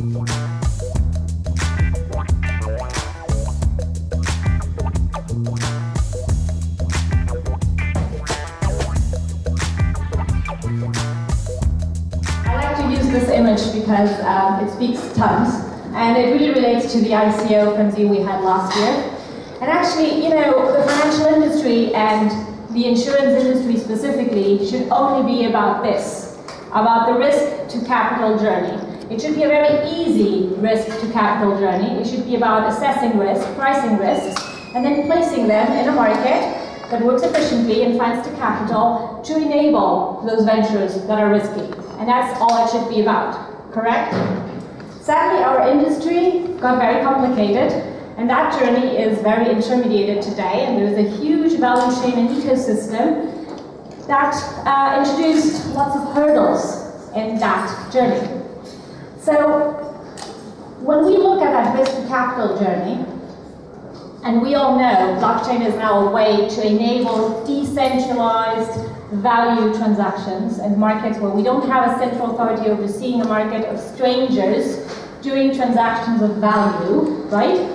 This image because it speaks tons, and it really relates to the ICO frenzy we had last year. And actually, you know, the financial industry and the insurance industry specifically should only be about this, about the risk to capital journey. It should be a very easy risk to capital journey. It should be about assessing risk, pricing risks, and then placing them in a market that works efficiently and finds the capital to enable those ventures that are risky. And that's all it should be about, correct? Sadly, our industry got very complicated, and that journey is very intermediated today, and there's a huge value chain and ecosystem that introduced lots of hurdles in that journey. So, when we look at that risk to capital journey, and we all know blockchain is now a way to enable decentralized value transactions and markets where we don't have a central authority overseeing a market of strangers doing transactions of value, right?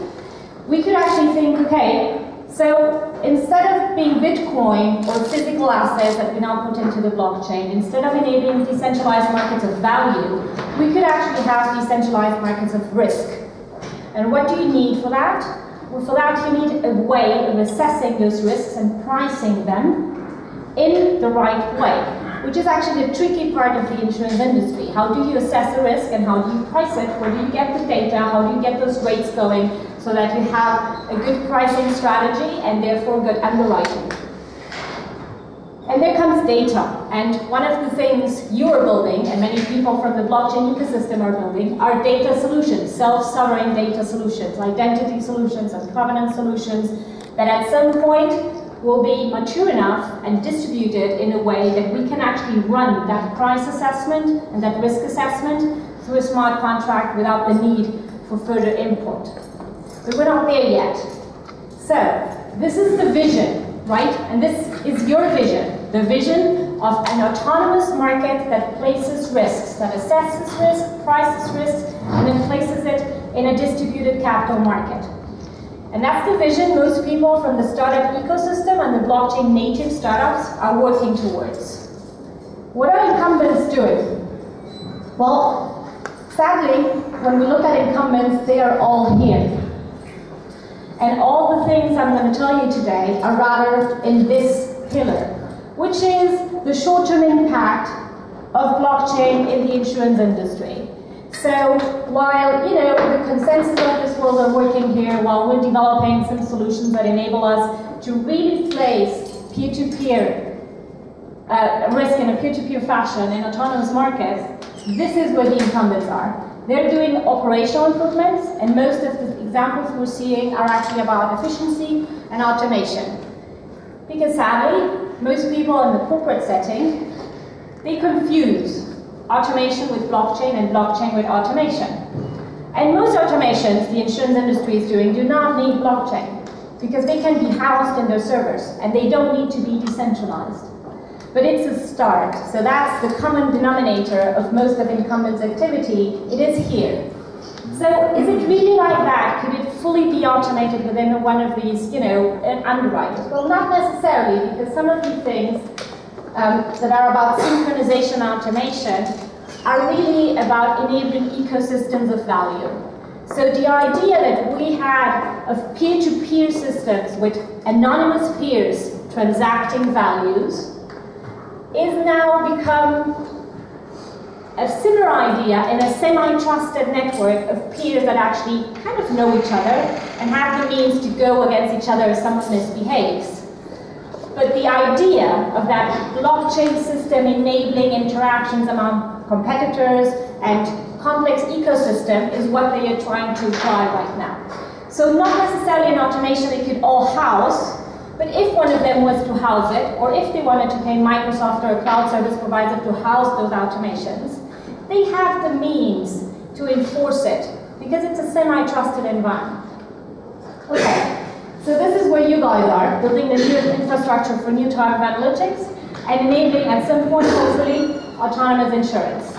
We could actually think, okay, so instead of being Bitcoin or physical assets that we now put into the blockchain, instead of enabling decentralized markets of value, we could actually have decentralized markets of risk. And what do you need for that? Well, for that you need a way of assessing those risks and pricing them in the right way, which is actually the tricky part of the insurance industry. How do you assess the risk and how do you price it? Where do you get the data? How do you get those rates going so that you have a good pricing strategy and therefore good underwriting? And there comes data. And one of the things you are building, and many people from the blockchain ecosystem are building, are data solutions, self-sovereign data solutions, identity solutions, and covenant solutions that at some point will be mature enough and distributed in a way that we can actually run that price assessment and that risk assessment through a smart contract without the need for further input. But we're not there yet. So, this is the vision, right? And this is your vision. The vision of an autonomous market that places risks, that assesses risk, prices risks, and then places it in a distributed capital market. And that's the vision most people from the startup ecosystem and the blockchain native startups are working towards. What are incumbents doing? Well, sadly, when we look at incumbents, they are all here. And all the things I'm going to tell you today are rather in this pillar, which is the short-term impact of blockchain in the insurance industry. So while, you know, the consensus of this world are working here, while we're developing some solutions that enable us to really place peer-to-peer risk in a peer-to-peer fashion in autonomous markets, this is where the incumbents are. They're doing operational improvements, and most of the examples we're seeing are actually about efficiency and automation. Because sadly, most people in the corporate setting, they confuse automation with blockchain and blockchain with automation. And most automations the insurance industry is doing do not need blockchain because they can be housed in their servers and they don't need to be decentralized. But it's a start. So that's the common denominator of most of incumbents' activity. It is here. So is it really like that? Could it fully be automated within one of these, you know, underwriters? Well, not necessarily, because some of the things that are about synchronization automation are really about enabling ecosystems of value. So the idea that we had of peer-to-peer systems with anonymous peers transacting values is now become a similar idea in a semi-trusted network of peers that actually kind of know each other and have the means to go against each other if someone misbehaves. But the idea of that blockchain system enabling interactions among competitors and complex ecosystem is what they are trying to apply right now. So not necessarily an automation they could all house, but if one of them was to house it, or if they wanted to pay Microsoft or a cloud service provider to house those automations, they have the means to enforce it, because it's a semi-trusted environment. Okay, so this is where you guys are, building the new infrastructure for new type of analytics, and enabling at some point, hopefully, autonomous insurance.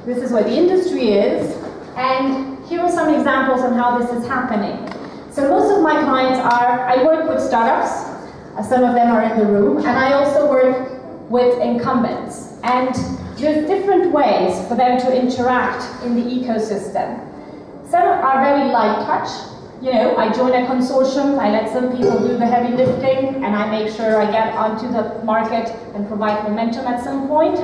This is where the industry is, and here are some examples on how this is happening. So most of my clients I work with startups, some of them are in the room, and I also work with incumbents. And there's different ways for them to interact in the ecosystem. Some are very light touch. You know, I join a consortium, I let some people do the heavy lifting, and I make sure I get onto the market and provide momentum at some point,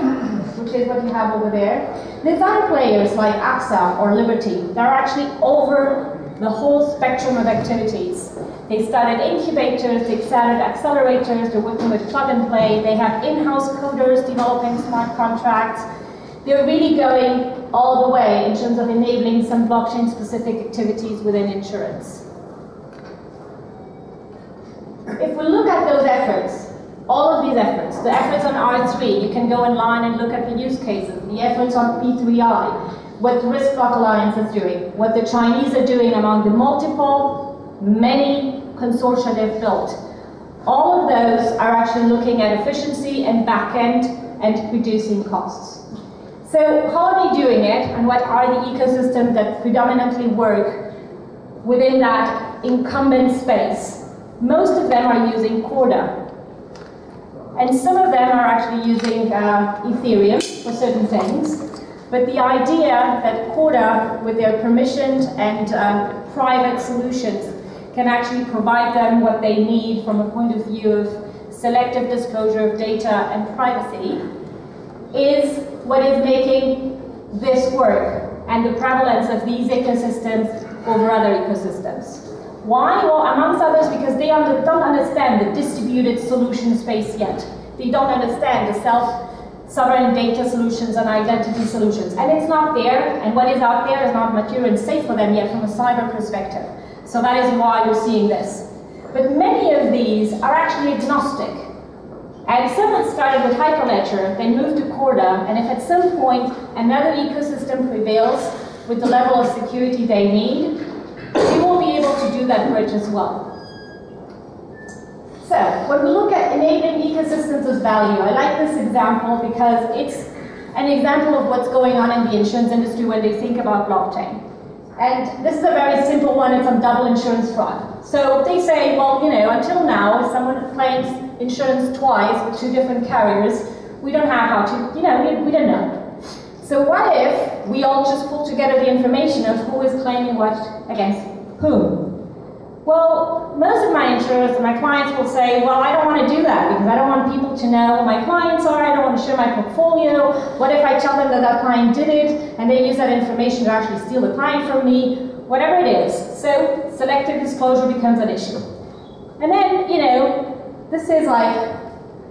which is what you have over there. There's other players like AXA or Liberty that are actually over the whole spectrum of activities. They started incubators, they started accelerators, they're working with plug and play, they have in-house coders developing smart contracts. They're really going all the way in terms of enabling some blockchain-specific activities within insurance. If we look at those efforts, all of these efforts, the efforts on R3, you can go online and look at the use cases, the efforts on P3I, what the Risk Block Alliance is doing, what the Chinese are doing among the many consortia they've built. All of those are actually looking at efficiency and back-end and reducing costs. So how are they doing it, and what are the ecosystems that predominantly work within that incumbent space? Most of them are using Corda. And some of them are actually using Ethereum for certain things. But the idea that Corda, with their permissioned and private solutions, can actually provide them what they need from a point of view of selective disclosure of data and privacy is what is making this work and the prevalence of these ecosystems over other ecosystems. Why? Well, amongst others, because they don't understand the distributed solution space yet. They don't understand the self-sovereign data solutions and identity solutions. And it's not there, and what is out there is not mature and safe for them yet from a cyber perspective. So that is why we're seeing this. But many of these are actually agnostic. And some had started with Hyperledger, then moved to Corda, and if at some point another ecosystem prevails with the level of security they need, we will be able to do that bridge as well. So, when we look at enabling ecosystems of value, I like this example because it's an example of what's going on in the insurance industry when they think about blockchain. And this is a very simple one, it's on double insurance fraud. So they say, well, you know, until now, if someone claims insurance twice with 2 different carriers, we don't have how to, you know, we don't know. So what if we all just pull together the information of who is claiming what against whom? Well, most of my insurers and my clients will say, well, I don't want to do that because I don't want people to know who my clients are, I don't want to share my portfolio. What if I tell them that that client did it and they use that information to actually steal the client from me? Whatever it is. So selective disclosure becomes an issue. And then, you know, this is like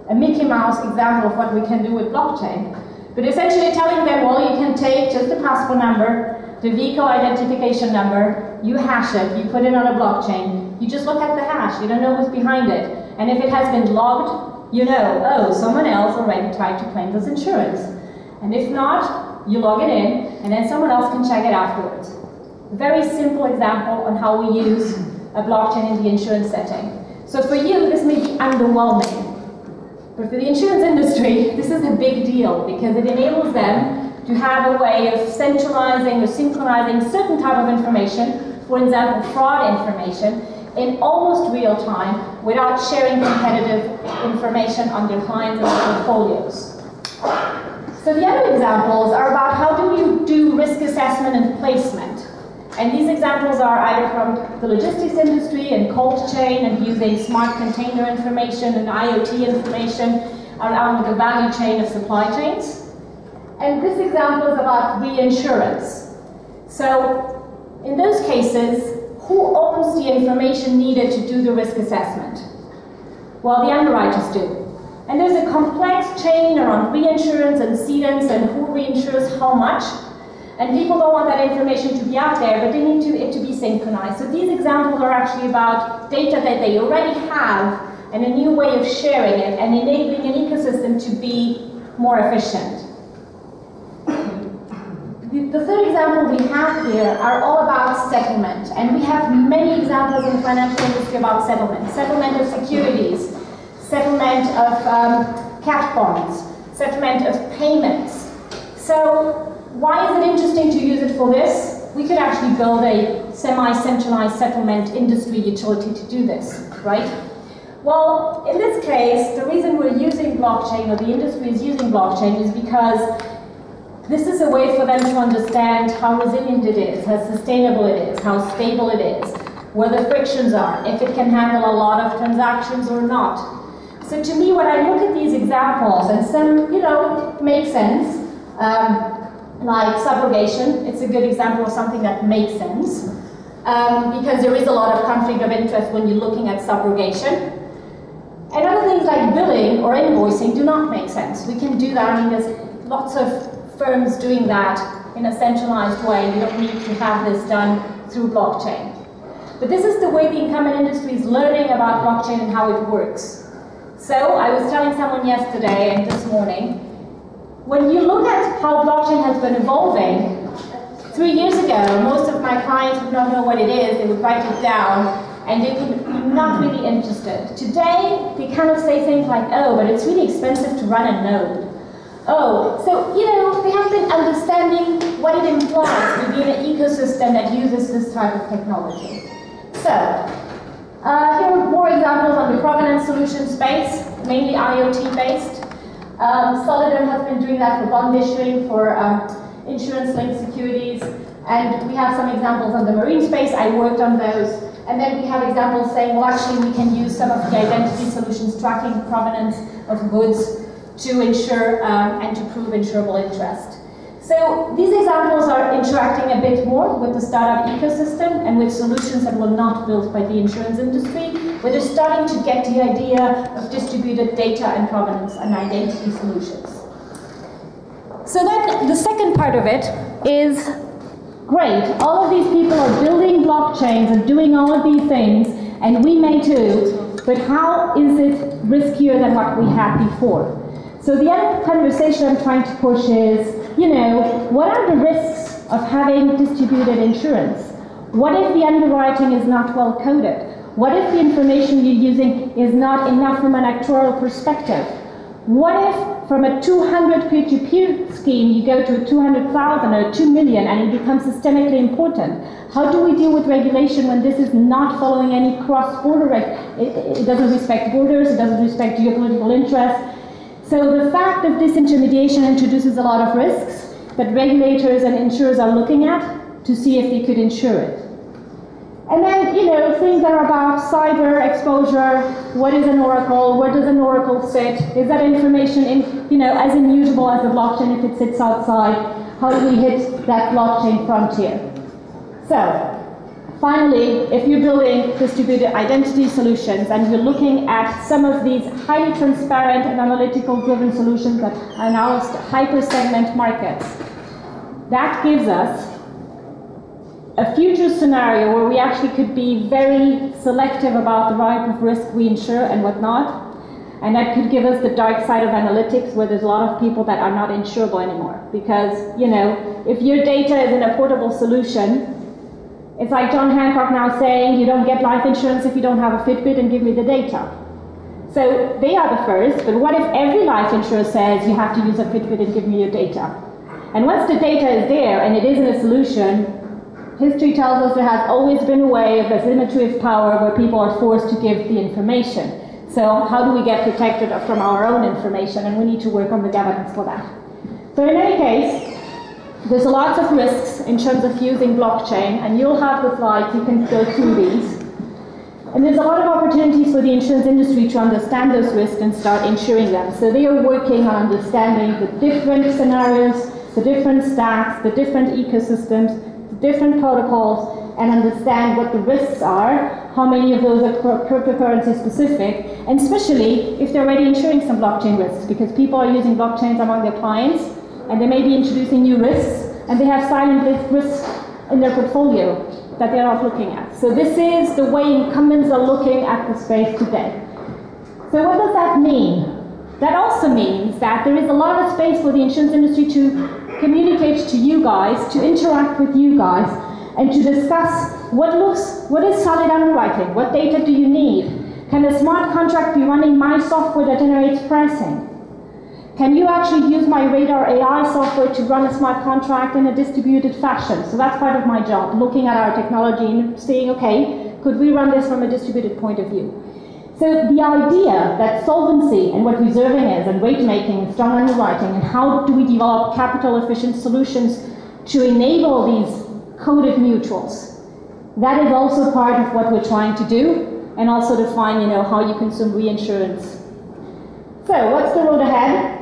a Mickey Mouse example of what we can do with blockchain. But essentially telling them, well, you can take just the passport number, the vehicle identification number, you hash it, you put it on a blockchain, you just look at the hash, you don't know what's behind it. And if it has been logged, you know, oh, someone else already tried to claim this insurance. And if not, you log it in, and then someone else can check it afterwards. Very simple example on how we use a blockchain in the insurance setting. So for you, this may be underwhelming. But for the insurance industry, this is a big deal because it enables them to have a way of centralizing or synchronizing certain type of information, for example, fraud information, in almost real time without sharing competitive information on their clients and their portfolios. So the other examples are about how do you do risk assessment and placement. And these examples are either from the logistics industry and cold chain and using smart container information and IoT information along the value chain of supply chains. And this example is about reinsurance. So in those cases, who owns the information needed to do the risk assessment? Well, the underwriters do. And there's a complex chain around reinsurance and cedents and who reinsures how much. And people don't want that information to be out there, but they need it to be synchronized. So these examples are actually about data that they already have and a new way of sharing it and enabling an ecosystem to be more efficient. The third example we have here are all about settlement. And we have many examples in the financial industry about settlement. Settlement of securities, settlement of cat bonds, settlement of payments. So Why is it interesting to use it for this? We could actually build a semi-centralized settlement industry utility to do this, right? Well, in this case, the reason we're using blockchain, or the industry is using blockchain, is because this is a way for them to understand how resilient it is, how sustainable it is, how stable it is, where the frictions are, if it can handle a lot of transactions or not. So to me, when I look at these examples, and some, make sense, like subrogation, it's a good example of something that makes sense, because there is a lot of conflict of interest when you're looking at subrogation. And other things like billing or invoicing do not make sense. We can do that. I mean, there's lots of firms doing that in a centralized way. You don't need to have this done through blockchain. But this is the way the incumbent industry is learning about blockchain and how it works. So I was telling someone yesterday and this morning, when you look at how blockchain has been evolving, 3 years ago, most of my clients would not know what it is. They would write it down, and they would be not really interested. Today, they kind of say things like, oh, but it's really expensive to run a node. Oh, so, they have been understanding what it implies to be in an ecosystem that uses this type of technology. So, here are more examples on the provenance solution space, mainly IoT-based. Solidum has been doing that for bond issuing, for insurance-linked securities, and we have some examples on the marine space. I worked on those. And then we have examples saying, well, actually, we can use some of the identity solutions tracking the provenance of goods to ensure and to prove insurable interest. So these examples are interacting a bit more with the startup ecosystem and with solutions that were not built by the insurance industry, where they're starting to get the idea of distributed data and provenance and identity solutions. So then the second part of it is, great, all of these people are building blockchains and doing all of these things, and we may too, but how is it riskier than what we had before? So the other conversation I'm trying to push is, what are the risks of having distributed insurance? What if the underwriting is not well coded? What if the information you're using is not enough from an actuarial perspective? What if from a 200 peer-to-peer scheme you go to a 200,000 or 2 million and it becomes systemically important? How do we deal with regulation when this is not following any cross-border? It doesn't respect borders, it doesn't respect geopolitical interests. So the fact of disintermediation introduces a lot of risks that regulators and insurers are looking at to see if they could insure it. And then, things that are about cyber exposure. What is an oracle? Where does an oracle sit? Is that information as immutable as the blockchain if it sits outside? How do we hit that blockchain frontier? So, finally, if you're building distributed identity solutions and you're looking at some of these highly transparent and analytical driven solutions that are now hyper-segment markets, that gives us a future scenario where we actually could be very selective about the type of risk we insure and whatnot, and that could give us the dark side of analytics where there's a lot of people that are not insurable anymore. Because, if your data is in a portable solution, it's like John Hancock now saying you don't get life insurance if you don't have a Fitbit and give me the data. So they are the first, but what if every life insurer says you have to use a Fitbit and give me your data? And once the data is there and it isn't a solution, history tells us there has always been a way of asymmetry of power where people are forced to give the information. So how do we get protected from our own information? And we need to work on the governance for that. So in any case, there's lots of risks in terms of using blockchain, and you'll have the slides, you can go through these. And there's a lot of opportunities for the insurance industry to understand those risks and start insuring them. So they are working on understanding the different scenarios, the different stacks, the different ecosystems, different protocols, and understand what the risks are, how many of those are cryptocurrency specific, and especially if they're already insuring some blockchain risks, because people are using blockchains among their clients, and they may be introducing new risks, and they have silent risks in their portfolio that they're not looking at. So this is the way incumbents are looking at the space today. So what does that mean? That also means that there is a lot of space for the insurance industry to communicate to you guys, to interact with you guys, and to discuss what is solid underwriting, what data do you need? Can a smart contract be running my software that generates pricing? can you actually use my Radar AI software to run a smart contract in a distributed fashion? So that's part of my job, looking at our technology and saying, okay, could we run this from a distributed point of view? So the idea that solvency and what reserving is, and rate making and strong underwriting, and how do we develop capital efficient solutions to enable these coded mutuals, that is also part of what we're trying to do, and also define, how you consume reinsurance. So what's the road ahead?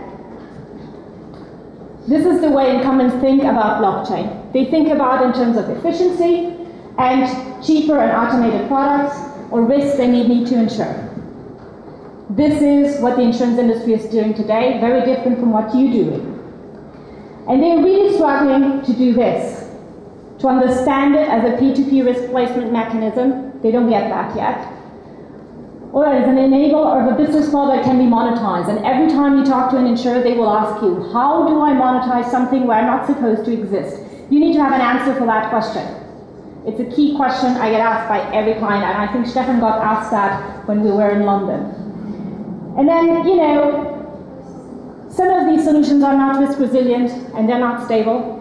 This is the way incumbents think about blockchain. They think about in terms of efficiency and cheaper and automated products, or risks they need to insure. This is what the insurance industry is doing today, very different from what you're doing. And they're really struggling to do this, to understand it as a P2P risk placement mechanism. They don't get that yet. Or as an enabler of a business model that can be monetized. And every time you talk to an insurer, they will ask you, how do I monetize something where I'm not supposed to exist? You need to have an answer for that question. It's a key question I get asked by every client, and I think Stefan got asked that when we were in London. And then, some of these solutions are not risk resilient, and they're not stable,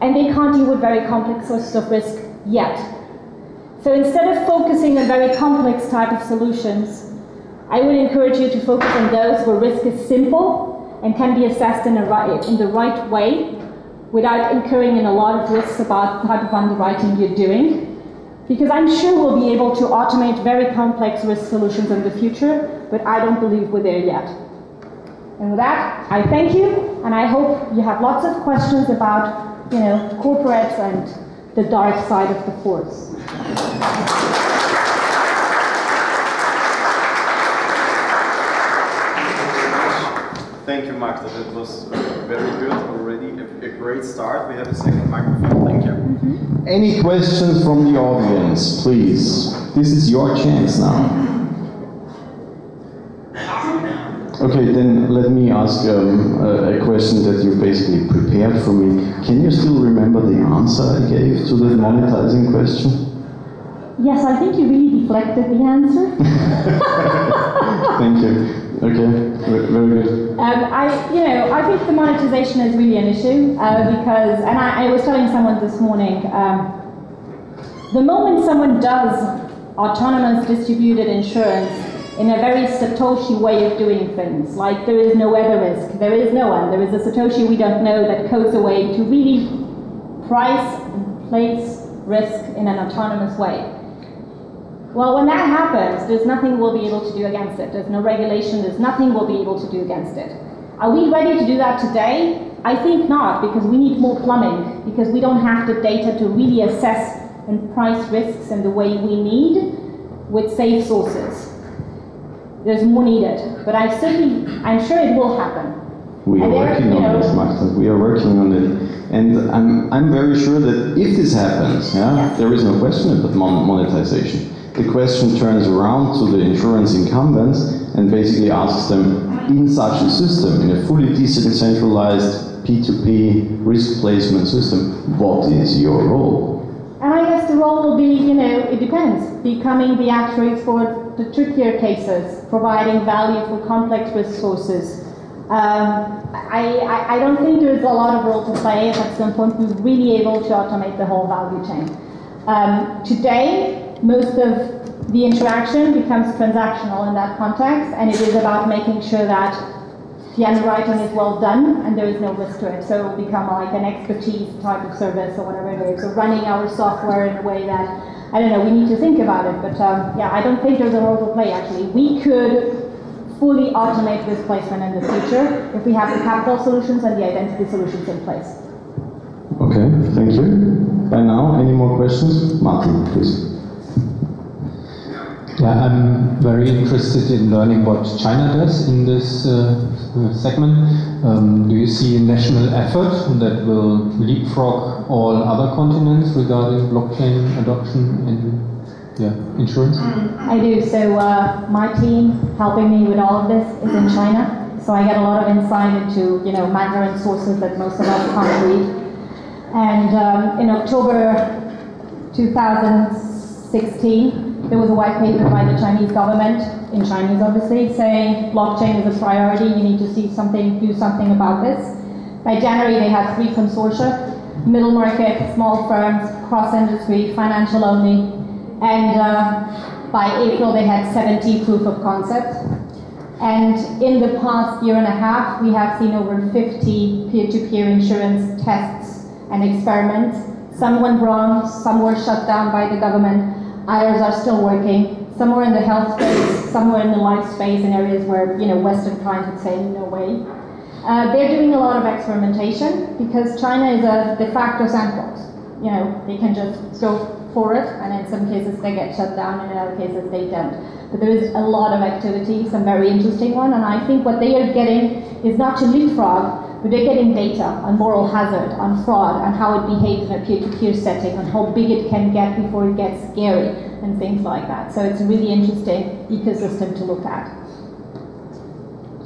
and they can't deal with very complex sources of risk yet. So instead of focusing on very complex type of solutions, I would encourage you to focus on those where risk is simple and can be assessed in the right way, without incurring in a lot of risks about the type of underwriting you're doing. Because I'm sure we'll be able to automate very complex risk solutions in the future, but I don't believe we're there yet. And with that, I thank you, and I hope you have lots of questions about, corporates and the dark side of the force. Thank you, Magda. That was very good already. A great start. We have a second microphone. Thank you. Any questions from the audience, please? This is your chance now. Okay, then let me ask a question that you basically prepared for me. Can you still remember the answer I gave to the monetizing question? Yes, I think you really deflected the answer. Thank you. Okay, very good. I think the monetization is really an issue because, and I was telling someone this morning, the moment someone does autonomous distributed insurance in a very Satoshi way of doing things, like there is no weather risk, there is no one, there is a Satoshi we don't know that codes a way to really price and place risk in an autonomous way. Well, when that happens, there's nothing we'll be able to do against it. There's no regulation, there's nothing we'll be able to do against it. Are we ready to do that today? I think not, because we need more plumbing, because we don't have the data to really assess and price risks in the way we need with safe sources. There's more needed, but I'm sure it will happen. We are working on this, Magda. We are working on it. And I'm very sure that if this happens, yes, there is no question about monetization. The question turns around to the insurance incumbents and basically asks them, in such a system, in a fully decentralized P2P risk placement system, what is your role? And I guess the role will be, it depends, becoming the actuary for the trickier cases, providing value for complex risk sources. I don't think there's a lot of role to play if at some point we're really able to automate the whole value chain. Today, most of the interaction becomes transactional in that context, and it is about making sure that the underwriting is well done and there is no risk to it. So it will become like an expertise type of service or whatever it is. So running our software in a way that, I don't know, we need to think about it. But yeah, I don't think there's a role to play actually. We could fully automate risk placement in the future if we have the capital solutions and the identity solutions in place. Okay, thank you. By now, any more questions? Martin, please. Yeah, I'm very interested in learning what China does in this segment. Do you see a national effort that will leapfrog all other continents regarding blockchain adoption in insurance? I do. So my team helping me with all of this is in China. So I get a lot of insight into Mandarin sources that most of us can't read. And in October 2016, there was a white paper by the Chinese government, in Chinese obviously, saying blockchain is a priority, you need to do something about this. By January they had 3 consortia, middle market, small firms, cross-industry, financial only, and by April they had 70 proof of concept. And in the past year and a half, we have seen over 50 peer-to-peer insurance tests and experiments. Some went wrong, some were shut down by the government, others are still working. Some were in the health space, some were in the life space, in areas where Western clients would say no way. They're doing a lot of experimentation because China is a de facto sandbox. They can just go for it, and in some cases they get shut down, and in other cases they don't. But there is a lot of activity, some very interesting one, and I think what they are getting is not to leapfrog, but they're getting data on moral hazard, on fraud, on how it behaves in a peer-to-peer setting, on how big it can get before it gets scary, and things like that. So it's a really interesting ecosystem to look at.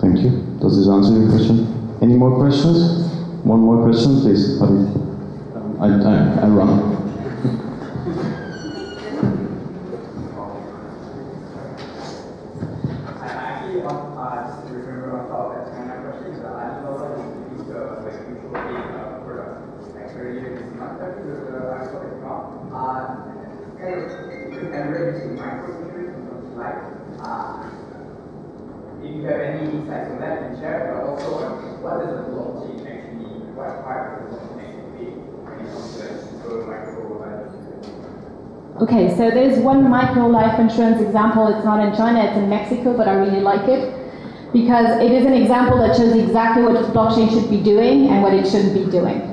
Thank you. Does this answer your question? Any more questions? One more question, please. I run. If you have any insights on that, you can share, but also what does the blockchain actually, what part of the blockchain actually be when it comes to micro life insurance? Okay, so there's one micro life insurance example. It's not in China, it's in Mexico, but I really like it because it is an example that shows exactly what blockchain should be doing and what it shouldn't be doing.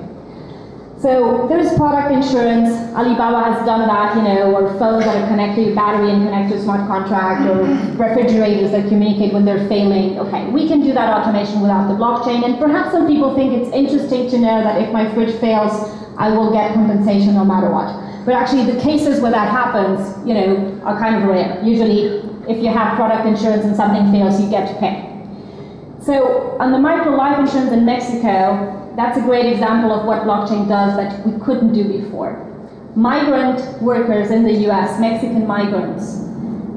So there's product insurance. Alibaba has done that, or phones that are connected to battery and connect to a smart contract, or refrigerators that communicate when they're failing. Okay, we can do that automation without the blockchain, and perhaps some people think it's interesting to know that if my fridge fails, I will get compensation no matter what. But actually the cases where that happens, are kind of rare. Usually, if you have product insurance and something fails, you get to pay. So on the micro life insurance in Mexico, that's a great example of what blockchain does that we couldn't do before. Migrant workers in the US, Mexican migrants,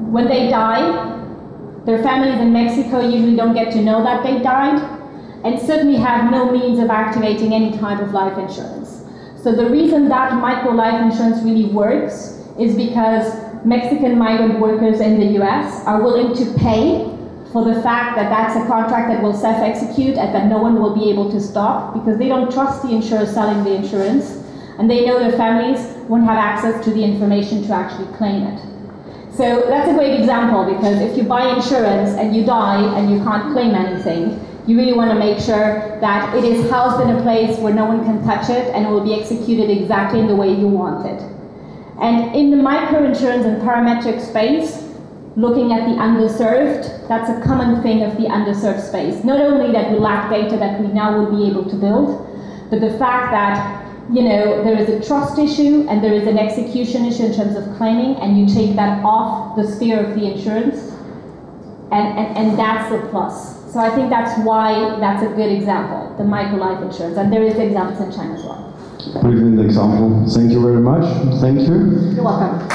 when they die, their families in Mexico usually don't get to know that they died, and certainly have no means of activating any type of life insurance. So the reason that micro life insurance really works is because Mexican migrant workers in the US are willing to pay for the fact that that's a contract that will self-execute and that no one will be able to stop, because they don't trust the insurer selling the insurance, and they know their families won't have access to the information to actually claim it. So that's a great example, because if you buy insurance and you die and you can't claim anything, you really want to make sure that it is housed in a place where no one can touch it and it will be executed exactly in the way you want it. And in the microinsurance and parametric space, looking at the underserved, that's a common thing of the underserved space. Not only that we lack data that we now will be able to build, but the fact that there is a trust issue and there is an execution issue in terms of claiming, and you take that off the sphere of the insurance, and that's the plus. So I think that's why that's a good example, the micro life insurance, and there is examples in China as well. Brilliant example. Thank you very much. Thank you. You're welcome.